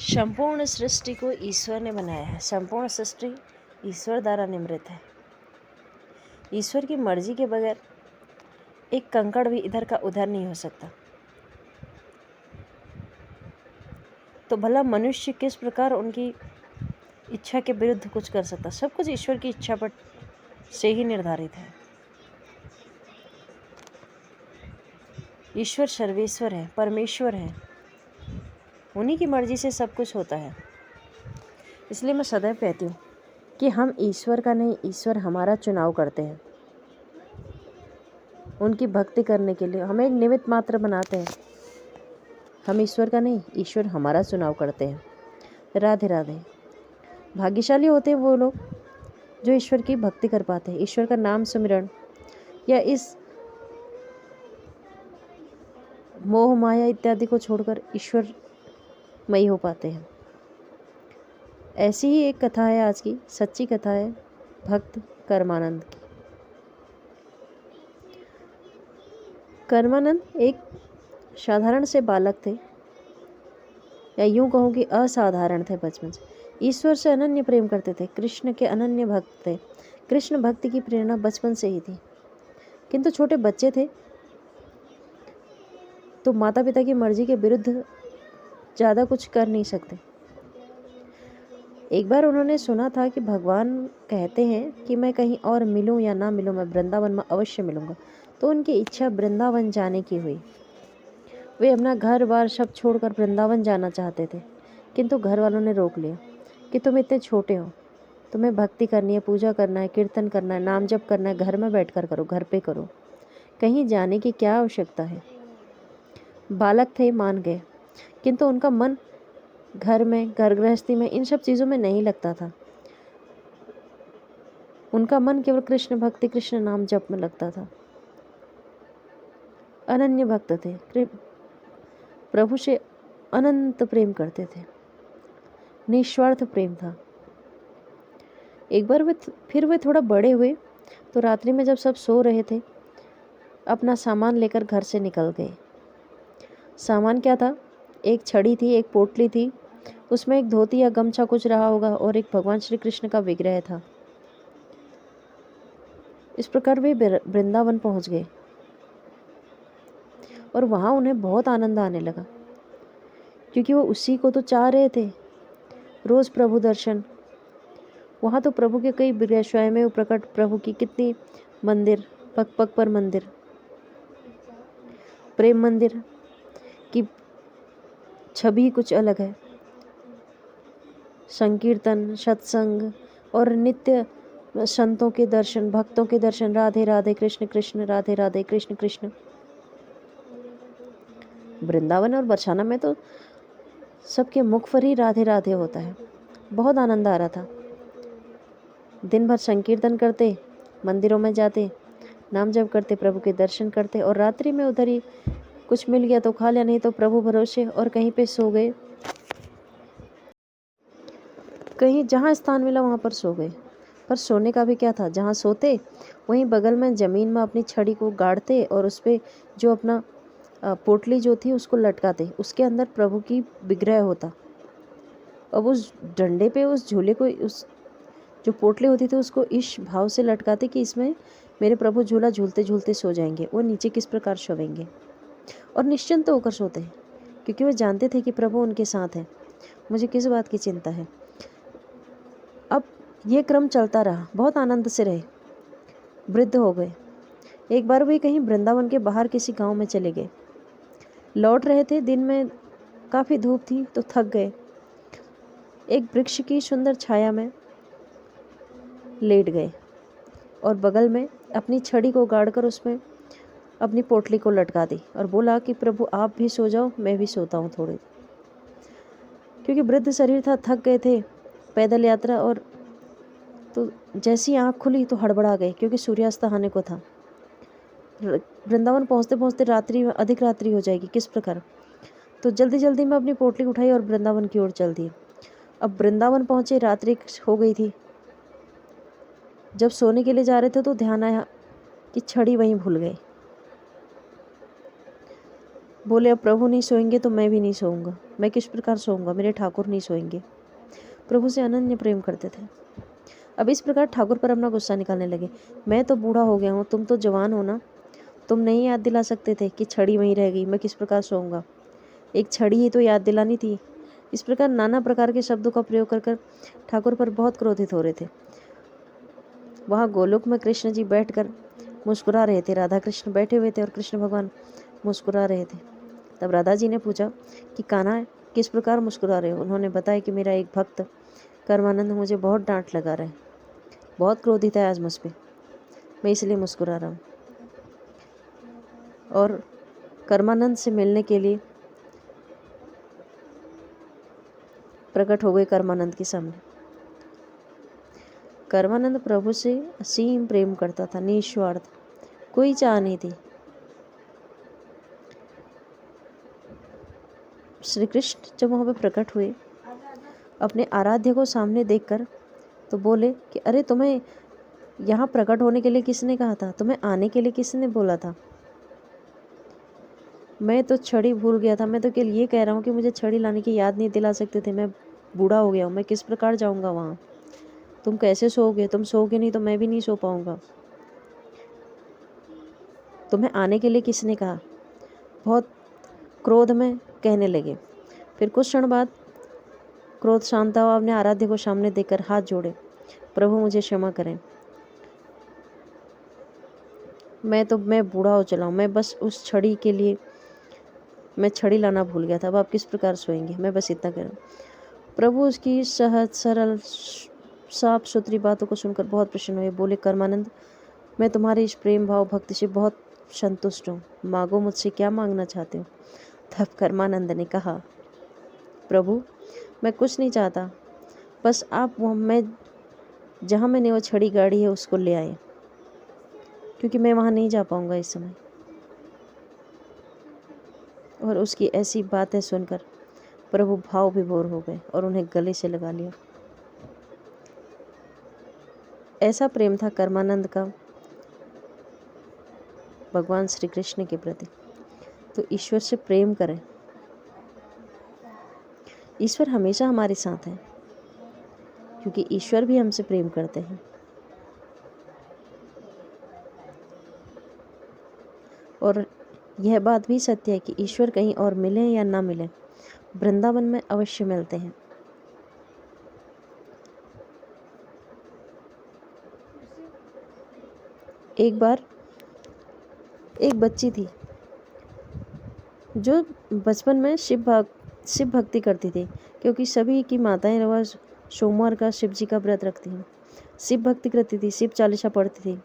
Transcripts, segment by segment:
संपूर्ण सृष्टि को ईश्वर ने बनाया है। संपूर्ण सृष्टि ईश्वर द्वारा निर्मित है। ईश्वर की मर्जी के बगैर एक कंकड़ भी इधर का उधर नहीं हो सकता। तो भला मनुष्य किस प्रकार उनकी इच्छा के विरुद्ध कुछ कर सकता? सब कुछ ईश्वर की इच्छा पर से ही निर्धारित है। ईश्वर सर्वेश्वर है, परमेश्वर है, उन्हीं की मर्जी से सब कुछ होता है। इसलिए मैं सदैव कहती हूँ कि हम ईश्वर का नहीं, ईश्वर हमारा चुनाव करते हैं। उनकी भक्ति करने के लिए हमें एक निमित्त मात्र बनाते हैं। हम ईश्वर का नहीं, ईश्वर हमारा चुनाव करते हैं। राधे राधे। भाग्यशाली होते हैं वो लोग जो ईश्वर की भक्ति कर पाते हैं, ईश्वर का नाम सुमिरन या इस मोह माया इत्यादि को छोड़कर ईश्वरमयी हो पाते हैं। ऐसी ही एक कथा है आज की, सच्ची कथा है भक्त कर्मानंद की। कर्मानंद एक साधारण से बालक थे, या यूं कहूँ कि असाधारण थे। बचपन से ईश्वर से अनन्य प्रेम करते थे, कृष्ण के अनन्य भक्त थे। कृष्ण भक्ति की प्रेरणा बचपन से ही थी, किंतु छोटे बच्चे थे तो माता पिता की मर्जी के विरुद्ध ज़्यादा कुछ कर नहीं सकते। एक बार उन्होंने सुना था कि भगवान कहते हैं कि मैं कहीं और मिलूं या ना मिलूं, मैं वृंदावन में अवश्य मिलूंगा। तो उनकी इच्छा वृंदावन जाने की हुई। वे अपना घर बार सब छोड़कर वृंदावन जाना चाहते थे, किंतु घर वालों ने रोक लिया कि तुम इतने छोटे हो, तुम्हें भक्ति करनी है, पूजा करना है, कीर्तन करना है, नाम जप करना है, घर में बैठकर करो, घर पे करो, कहीं जाने की क्या आवश्यकता है। बालक थे, मान गए, किंतु उनका मन घर में, घर गृहस्थी में, इन सब चीज़ों में नहीं लगता था। उनका मन केवल कृष्ण भक्ति, कृष्ण नाम जप में लगता था। अनन्य भक्त थे, प्रभु से अनंत प्रेम करते थे, निस्वार्थ प्रेम था। एक बार वे थोड़ा बड़े हुए तो रात्रि में जब सब सो रहे थे, अपना सामान लेकर घर से निकल गए। सामान क्या था? एक छड़ी थी, एक पोटली थी, उसमें एक धोती या गमछा कुछ रहा होगा, और एक भगवान श्री कृष्ण का विग्रह था। इस प्रकार वे वृंदावन पहुंच गए और वहां उन्हें बहुत आनंद आने लगा, क्योंकि वो उसी को तो चाह रहे थे, रोज प्रभु दर्शन। वहां तो प्रभु के कई विग्रह, स्वयं प्रकट प्रभु की कितनी मंदिर, पग पग पर मंदिर, प्रेम मंदिर की छवि कुछ अलग है। संकीर्तन, सत्संग और नित्य संतों के दर्शन, भक्तों के दर्शन, राधे राधे कृष्ण कृष्ण, राधे राधे कृष्ण कृष्ण। वृंदावन और बरसाना में तो सबके मुख पर ही राधे राधे होता है। बहुत आनंद आ रहा था। दिन भर संकीर्तन करते, मंदिरों में जाते, नाम जप करते, प्रभु के दर्शन करते, और रात्रि में उधर ही कुछ मिल गया तो खा लिया, नहीं तो प्रभु भरोसे और कहीं पे सो गए। कहीं जहाँ स्थान मिला वहाँ पर सो गए। पर सोने का भी क्या था, जहाँ सोते वहीं बगल में ज़मीन में अपनी छड़ी को गाड़ते और उस पर जो अपना पोटली जो थी उसको लटकाते, उसके अंदर प्रभु की विग्रह होता। अब उस डंडे पे, उस झूले को, उस जो पोटली होती थी उसको इस भाव से लटकाते कि इसमें मेरे प्रभु झूला झूलते झूलते सो जाएंगे, वो नीचे किस प्रकार सोएंगे। और निश्चिंत होकर सोते हैं, क्योंकि वे जानते थे कि प्रभु उनके साथ हैं, मुझे किस बात की चिंता है। अब ये क्रम चलता रहा, बहुत आनंद से रहे, वृद्ध हो गए। एक बार वे कहीं वृंदावन के बाहर किसी गांव में चले गए, लौट रहे थे, दिन में काफ़ी धूप थी तो थक गए। एक वृक्ष की सुंदर छाया में लेट गए और बगल में अपनी छड़ी को गाड़कर उसमें अपनी पोटली को लटका दी और बोला कि प्रभु आप भी सो जाओ, मैं भी सोता हूँ थोड़ी। क्योंकि वृद्ध शरीर था, थक गए थे पैदल यात्रा, और तो जैसी आँख खुली तो हड़बड़ा गए, क्योंकि सूर्यास्त आने को था। वृंदावन पहुँचते पहुँचते रात्रि, अधिक रात्रि हो जाएगी, किस प्रकार। तो जल्दी जल्दी में अपनी पोटली उठाई और वृंदावन की ओर चल दिए। अब वृंदावन पहुँचे, रात्रि हो गई थी। जब सोने के लिए जा रहे थे तो ध्यान आया कि छड़ी वहीं भूल गए। बोले अब प्रभु नहीं सोएंगे तो मैं भी नहीं सोऊंगा, मैं किस प्रकार सोऊंगा, मेरे ठाकुर नहीं सोएंगे। प्रभु से अनन्य प्रेम करते थे। अब इस प्रकार ठाकुर पर अपना गुस्सा निकालने लगे। मैं तो बूढ़ा हो गया हूँ, तुम तो जवान हो ना, तुम नहीं याद दिला सकते थे कि छड़ी वहीं रह गई, मैं किस प्रकार सोऊंगा, एक छड़ी ही तो याद दिलानी थी। इस प्रकार नाना प्रकार के शब्दों का प्रयोग कर कर ठाकुर पर बहुत क्रोधित हो रहे थे। वहाँ गोलोक में कृष्ण जी बैठकर मुस्कुरा रहे थे, राधा कृष्ण बैठे हुए थे और कृष्ण भगवान मुस्कुरा रहे थे। तब राधा जी ने पूछा कि कान्हा किस प्रकार मुस्कुरा रहे हो। उन्होंने बताया कि मेरा एक भक्त कर्मानंद मुझे बहुत डांट लगा रहा है, बहुत क्रोधित है आज मुझ पर, मैं इसलिए मुस्कुरा रहा हूँ। और कर्मानंद से मिलने के लिए प्रकट हो गए कर्मानंद के सामने। कर्मानंद प्रभु से असीम प्रेम करता था, निस्वार्थ, कोई चाह नहीं थी। श्री कृष्ण जब वहाँ पर प्रकट हुए अपने आराध्य को सामने देखकर, तो बोले कि अरे तुम्हें यहाँ प्रकट होने के लिए किसने कहा था, तुम्हें आने के लिए किसने बोला था। मैं तो छड़ी भूल गया था, मैं तो केवल ये कह रहा हूँ कि मुझे छड़ी लाने की याद नहीं दिला सकते थे, मैं बूढ़ा हो गया हूँ, मैं किस प्रकार जाऊँगा वहाँ, तुम कैसे सोओगे, तुम सोओगे नहीं तो मैं भी नहीं सो पाऊँगा, तुम्हें आने के लिए किसने कहा। बहुत क्रोध में कहने लगे। फिर कुछ क्षण बाद क्रोध शांत हुआ, अपने आराध्य को सामने देखकर हाथ जोड़े, प्रभु मुझे क्षमा करें, मैं बूढ़ा हो चला हूँ, मैं बस उस छड़ी के लिए मैं छड़ी लाना भूल गया था, अब आप किस प्रकार सोएंगे, मैं बस इतना कह रहा हूँ। प्रभु उसकी सहज सरल साफ सुथरी बातों को सुनकर बहुत प्रसन्न हुए। बोले कर्मानंद, मैं तुम्हारे इस प्रेम भाव भक्ति से बहुत संतुष्ट हूँ, मांगो मुझसे क्या मांगना चाहते हो। तब कर्मानंद ने कहा, प्रभु मैं कुछ नहीं चाहता, बस आप मैं जहाँ मैंने वो छड़ी गाड़ी है उसको ले आए, क्योंकि मैं वहाँ नहीं जा पाऊँगा इस समय। और उसकी ऐसी बातें सुनकर प्रभु भाव विभोर हो गए और उन्हें गले से लगा लिया। ऐसा प्रेम था कर्मानंद का भगवान श्री कृष्ण के प्रति। तो ईश्वर से प्रेम करें, ईश्वर हमेशा हमारे साथ है, क्योंकि ईश्वर भी हमसे प्रेम करते हैं। और यह बात भी सत्य है कि ईश्वर कहीं और मिले या ना मिले, वृंदावन में अवश्य मिलते हैं। एक बार एक बच्ची थी जो बचपन में शिव भक्ति करती थी, क्योंकि सभी की माताएं रोज सोमवार का शिव जी का व्रत रखती हैं। शिव भक्ति करती थी, शिव चालीसा पढ़ती थी।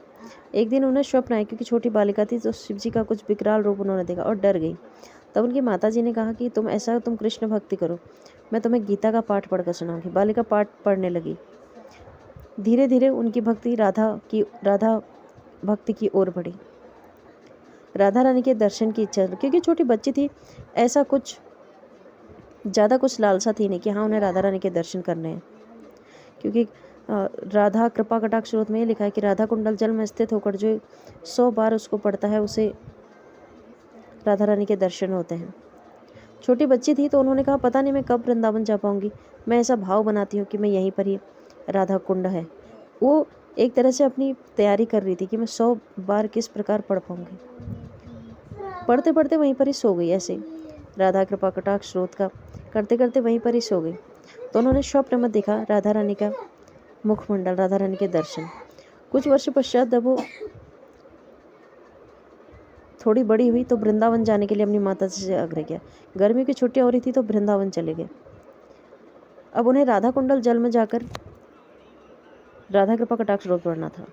एक दिन उन्हें स्वप्न आया, क्योंकि छोटी बालिका थी, तो शिव जी का कुछ विकराल रूप उन्होंने देखा और डर गई। तब उनकी माता जी ने कहा कि तुम कृष्ण भक्ति करो, मैं तुम्हें गीता का पाठ पढ़कर सुनाऊंगी। बालिका पाठ पढ़ने लगी। धीरे धीरे उनकी भक्ति राधा भक्ति की ओर बढ़ी। राधा रानी के दर्शन की इच्छा, क्योंकि छोटी बच्ची थी, ऐसा कुछ ज़्यादा कुछ लालसा थी नहीं कि हाँ उन्हें राधा रानी के दर्शन करने हैं। क्योंकि राधा कृपा कटाक्ष स्रोत में ये लिखा है कि राधा कुंडल जल में स्थित होकर जो 100 बार उसको पढ़ता है उसे राधा रानी के दर्शन होते हैं। छोटी बच्ची थी तो उन्होंने कहा पता नहीं मैं कब वृंदावन जा पाऊंगी, मैं ऐसा भाव बनाती हूँ कि मैं यहीं पर ही राधा कुंड है। वो एक तरह से अपनी तैयारी कर रही थी कि मैं 100 बार किस प्रकार पढ़ पाऊंगी। पढ़ते पढ़ते वहीं पर ही सो गई। ऐसे राधा कृपा कटाक्ष स्रोत का करते करते वहीं पर ही सो गई। तो उन्होंने स्वप्न में देखा राधा रानी का मुखमंडल, राधा रानी के दर्शन। कुछ वर्ष पश्चात जब वो थोड़ी बड़ी हुई तो वृंदावन जाने के लिए अपनी माता से आग्रह किया। गर्मी की छुट्टियां हो रही थी तो वृंदावन चले गए। अब उन्हें राधा कुंडल जल में जाकर राधा कृपा कटाक्ष स्रोत पढ़ना था।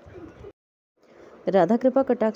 राधा कृपा कटाक्ष